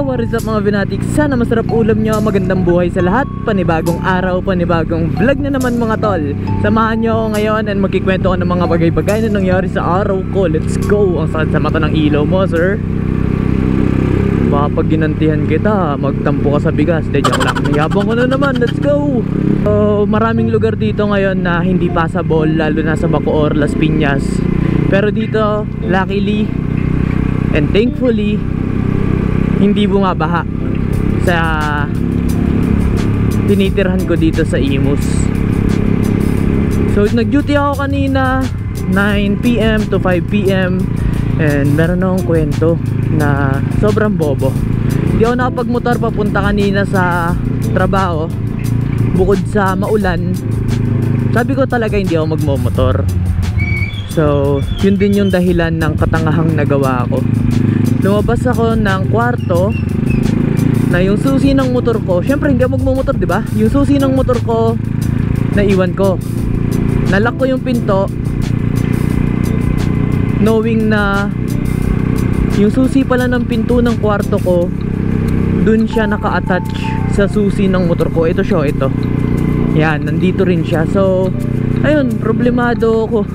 Yo, what is up mga binatiks? Sana masarap ulam nyo, magandang buhay sa lahat. Panibagong araw, panibagong vlog na naman mga tol. Samahan nyo ako ngayon and magkikwento ko ng mga bagay-bagay na nangyari sa araw ko. Let's go! Ang sakit sa mata ng ilaw mo, sir. Baka pag ginantihan kita, magtampo ka sa bigas. De, diyan lang. Mayabang ko na naman, let's go! So, maraming lugar dito ngayon na hindi passable, lalo na sa Bacoor, Las Piñas. Pero dito, luckily and thankfully, hindi bumabaha sa tinitirhan ko dito sa Imus. So nag-duty ako kanina 9 PM to 5 PM and meron akong kwento na sobrang bobo. Hindi ako nakapagmotor papunta kanina sa trabaho. Bukod sa maulan, sabi ko talaga hindi ako magmomotor. So yun din yung dahilan ng katangahang nagawa ko. Lumabas ako ng kwarto na yung susi ng motor ko, syempre hindi ako magmumotor, di ba? Yung susi ng motor ko naiwan ko. Nalock ko yung pinto knowing na yung susi pala ng pinto ng kwarto ko, dun siya naka-attach sa susi ng motor ko. Ito siya, ito. Yan, nandito rin siya. So, ayun, problemado ako.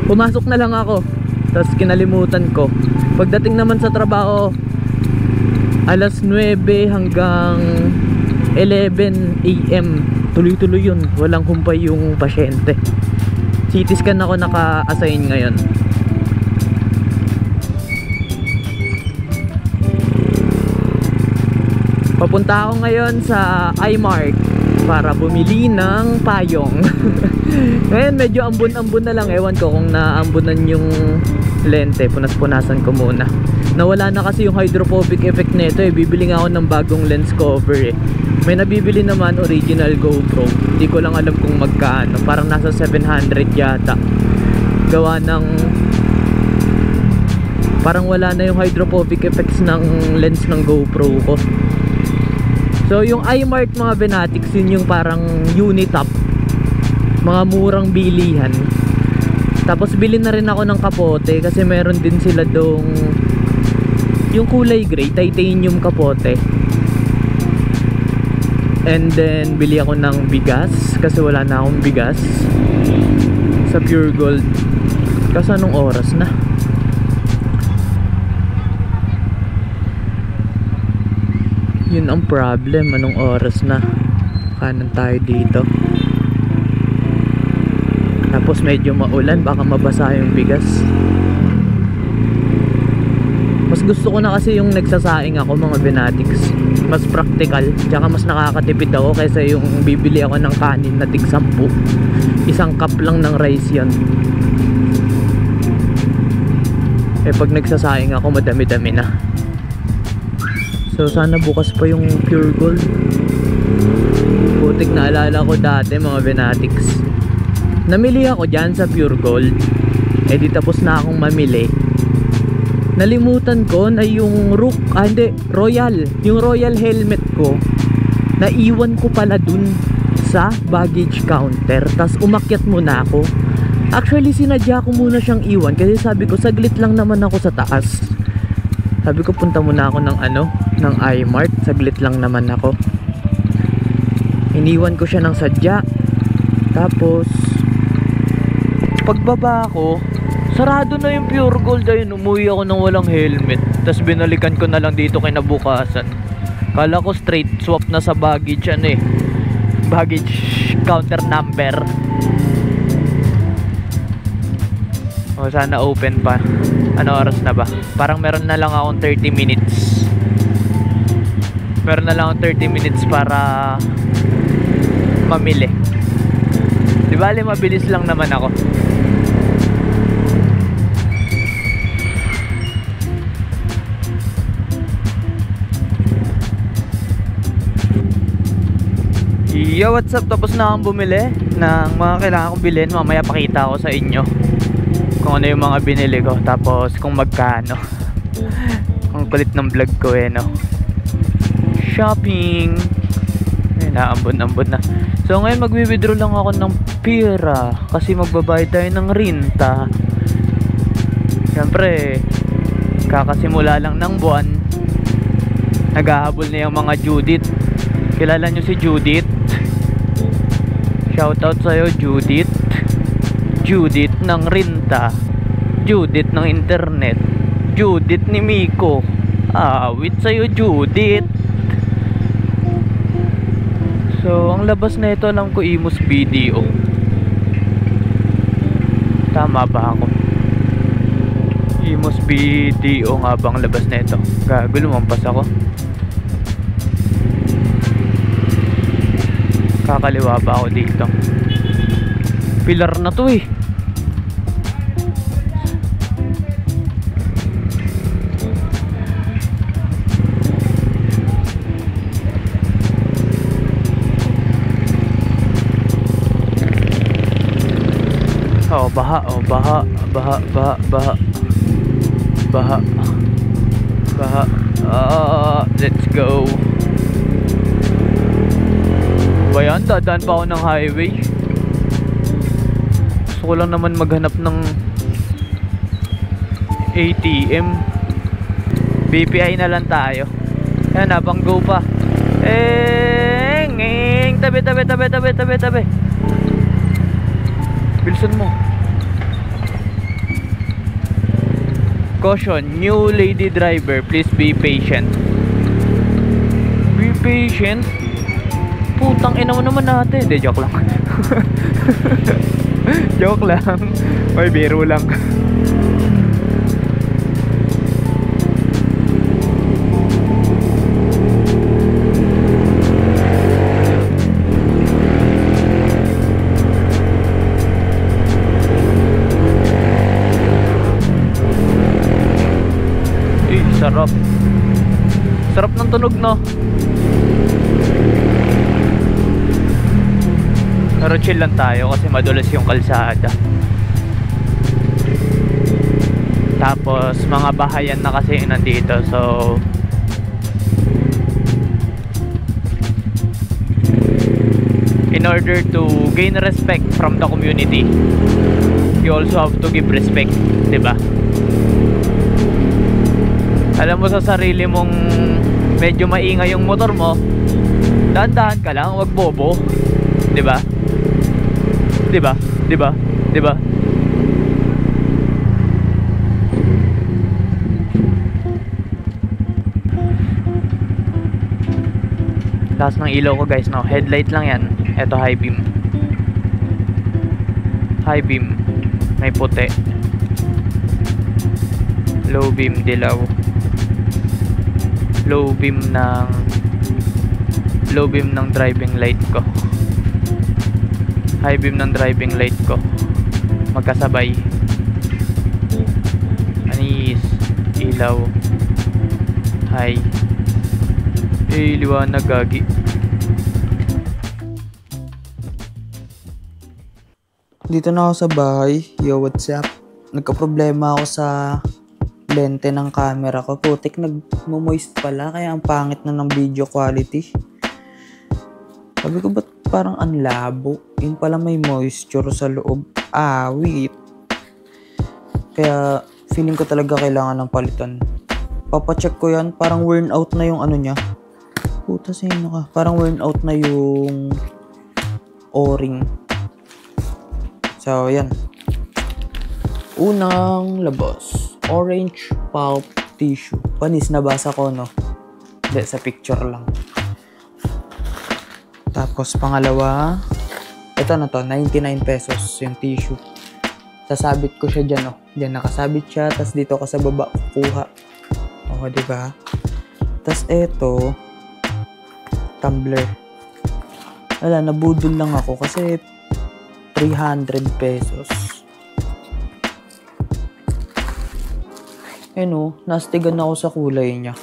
Pumasok na lang ako. Tapos kinalimutan ko. Pagdating naman sa trabaho, alas 9 hanggang 11 AM, tuloy-tuloy yun. Walang humpay yung pasyente. CT scan ako naka-assign ngayon. Papunta ako ngayon sa iMart para bumili ng payong. Ngayon medyo ambon-ambon na lang. Ewan ko kung naambunan yung lente. Punas-punasan ko muna. Nawala na kasi yung hydrophobic effect nito eh. Bibili nga ako ng bagong lens cover eh. May nabibili naman original GoPro. Hindi ko lang alam kung magkano. Parang nasa 700 yata. Gawa ng parang wala na yung hydrophobic effects ng lens ng GoPro ko. So yung iMart mga Benatics, yun yung parang Unitop, mga murang bilihan. Tapos bilhin na rin ako ng kapote kasi meron din sila dong yung kulay gray, titanium kapote. And then bili ako ng bigas kasi wala na akong bigas sa Pure Gold. Kasi anong oras na? Yun ang problem, anong oras na? Kanan tayo dito. Tapos medyo maulan, baka mabasa yung bigas. Mas gusto ko na kasi yung nagsasaing ako mga Benatics. Mas practical, tsaka mas nakakatipid ako kaysa yung bibili ako ng kanin na tig 10. Isang cup lang ng rice yun. Eh pag nagsasaing ako, madami-dami na. So sana bukas pa yung Pure Gold. Putik na alala ko dati mga Benatics. Namili ako dyan sa Pure Gold. Eh di tapos na akong mamili. Nalimutan ko na yung Royal. Yung Royal helmet ko, naiwan ko pala dun sa baggage counter. Tas umakyat muna ako. Actually sinadya ko muna siyang iwan kasi sabi ko saglit lang naman ako sa taas. Sabi ko punta muna ako ng iMart, saglit lang naman ako. Iniwan ko siya ng sadya. Tapos pagbaba ko, sarado na yung Pure Gold. Ayun, umuwi ako ng walang helmet. Tapos binalikan ko na lang dito kinabukasan. Kala ko straight swap na sa baggage baggage counter number. O sana open pa. Ano oras na ba? Parang meron na lang akong 30 minutes. Meron na lang akong 30 minutes para mamili. Di bale mabilis lang naman ako. Yo, what's up? Tapos na akong bumili ng mga kailangan kong bilhin. Mamaya pakita ko sa inyo kung ano yung mga binili ko, tapos kung magkano. Ang kulit ng vlog ko no. Shopping. Ay, naambon-ambon na. So ngayon magwi-withdraw lang ako ng pera kasi magbabayad tayo ng renta. Siyempre kakasimula lang ng buwan. Naghahabol na yung mga Judith. Kilala nyo si Judith? Shoutout sa'yo, Judith. Judith ng Rinta, Judith ng internet, Judith ni Miko. Awit sa'yo, Judith. So, ang labas na ito, alam ko Imus BDO. Tama ba ako? Imus BDO nga bang labas na ito? Gago, lumampas ako. Kakaliwa pa ako dito. Pilar na to eh. Oh, baha, oh, baha, baha, baha, baha, baha, baha. Let's go. Bayan, dadaan pa ako ng highway. Gusto ko lang naman maghanap ng ATM. BPI na lang tayo. Ayan, habang go pa. Tabi, tabi, tabi, tabi, tabi, tabi. Bilsan mo. Caution, new lady driver, please be patient. Be patient? Putang ina mo naman natin. Hindi, joke lang. Joke lang. May biro lang. Sarap. Sarap ng tunog, no? Pero chill lang tayo kasi madulas yung kalsada. Tapos mga bahayan na kasi nandito. So in order to gain respect from the community, you also have to give respect, 'di ba? Alam mo sa sarili mong medyo maingay yung motor mo, dahan-dahan ka lang, wag bobo. 'Di ba? 'Di ba? 'Di ba? 'Di ba? Taas ng ilaw ko, guys, no. Headlight lang 'yan. Ito high beam. High beam. May puti. Low beam dilaw. Low beam ng driving light ko. High beam ng driving light ko. Magkasabay. Anis. Ilaw. High. Liwanag, gagi. Dito na ako sa bahay. Yo, what's up? Nagka-problema ako sa lente ng camera ko. Putik, nagmo-moist pala. Kaya ang pangit na ng video quality. Sabi ko, ba't parang ang labo? Yun pala may moisture sa loob. Wait. Kaya feeling ko talaga kailangan ng palitan. Papacheck ko yan. Parang worn out na yung ano niya. Puta, sino ka? Parang worn out na yung O-ring. So, yan. Unang labas. Orange pulp tissue. Panis, nabasa ko, no? Hindi, sa picture lang. Tapos, pangalawa. Ito na to, 99 pesos yung tissue. Sasabit ko siya dyan, no? Dyan, nakasabit siya. Tapos, dito ka sa baba, kukuha. O, diba? Tapos, eto, tumbler. Wala, nabudol lang ako kasi 300 pesos. Ano, nastigan ako sa kulay niya.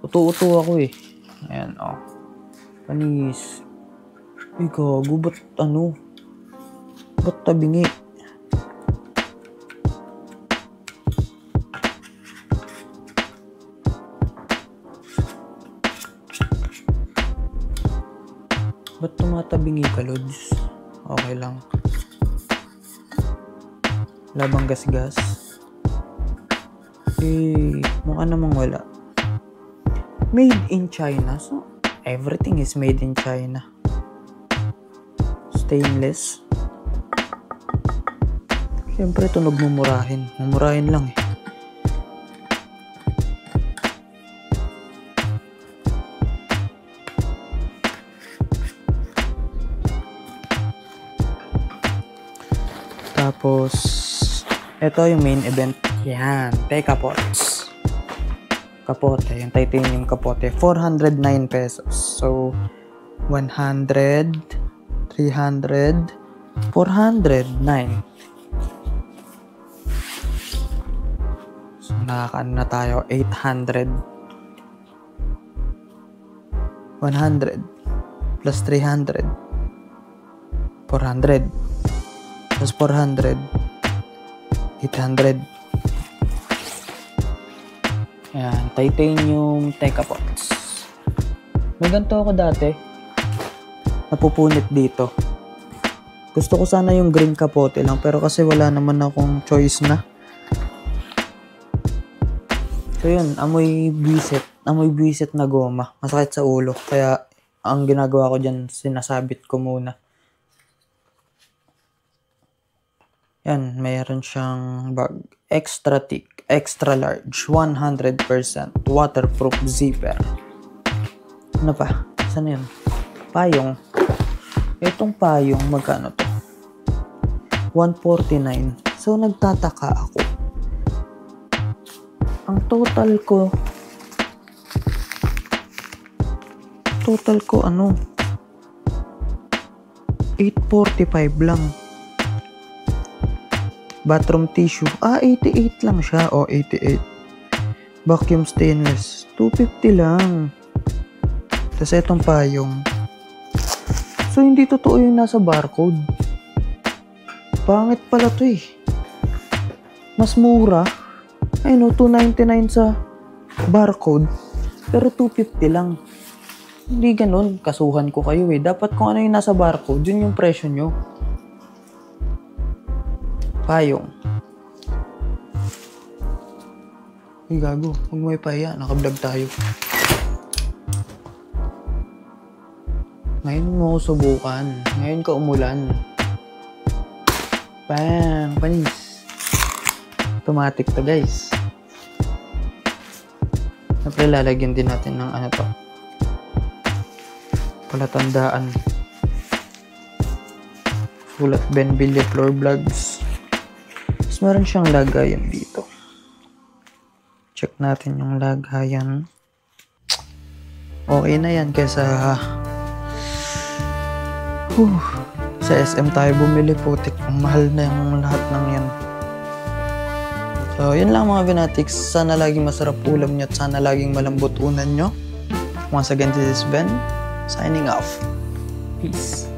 Uto-uto ako eh. Ayan, oh. Panis. Ay, gago, ba't ano? Ba't tabingi? Ba't tumatabingi ka, Lods? Okay lang. Labang gasgas. Eh, mukha namang wala. Made in China. So, everything is made in China. Stainless. Siyempre, tunog mumurahin. Mumurahin lang eh. Tapos, ito yung main event. Yan, Tekapots. Kapote, yung titanium kapote. 409 pesos. So, 100, 300, 409. So, nakakaano na tayo, 800. 100 plus 300. 400. Plus 400. 800. Ayan, titanium Tekapots. May ganito ako dati. Napupunit dito. Gusto ko sana yung green kapote lang, pero kasi wala naman akong choice na. So yun, amoy buwisit na goma. Masakit sa ulo. Kaya ang ginagawa ko dyan, sinasabit ko muna. Yan, mayroon siyang bag. Extra thick, extra large, 100% waterproof zipper. Ano pa? Saan yun? Payong. Itong payong, magkano to? 149. So, nagtataka ako. Ang total ko ano? 845 lang. Bathroom tissue. 88 lang siya. 88. Vacuum stainless. 250 lang. Tapos itong payong. So, hindi totoo yung nasa barcode. Pangit pala to eh. Mas mura. Ay no, 299 sa barcode. Pero 250 lang. Hindi ganun. Kasuhan ko kayo eh. Dapat kung ano yung nasa barcode, yun yung presyo nyo. Payong. Ay, gago. Huwag mo ipaya. Nakablog tayo. Ngayon mo subukan. Ngayon ka umulan. Bang! Panis. Automatic to, guys. Siyempre, lalagyan din natin ng ano to. Palatandaan. Full at Benville floor vlogs. Meron siyang lagayan dito. Check natin yung lagayan. Okay na yan kesa sa SM tayo bumili, putik. Ang mahal na yung lahat ng yan. So, yun lang mga Venatics. Sana laging masarap ulam nyo at sana laging malambot unan nyo. Once again, this is Ben, signing off. Peace.